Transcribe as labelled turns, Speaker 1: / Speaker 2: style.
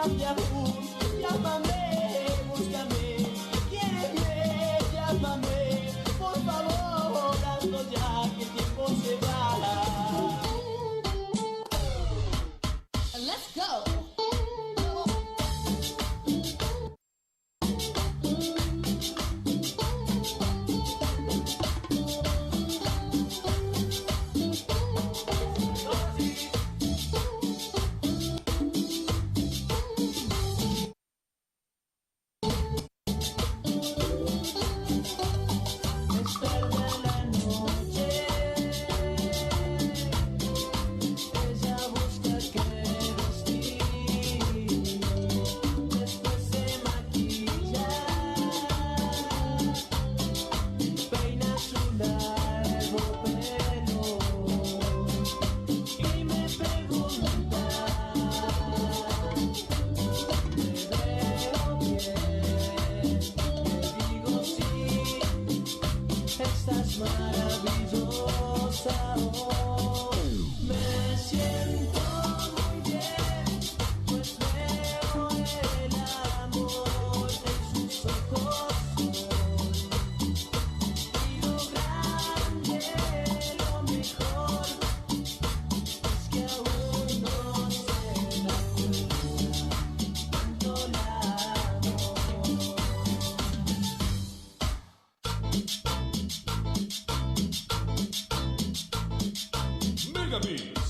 Speaker 1: Llame aún, llámame, búscame, quiéreme, llámame, por favor, hazlo ya que el tiempo se va.
Speaker 2: Let's go.
Speaker 1: Estás maravillosa hoy. Me siento muy bien, pues veo el amor en sus ojos y lo grande, lo mejor es que aún no se da cuánto la amo.
Speaker 3: Megabee.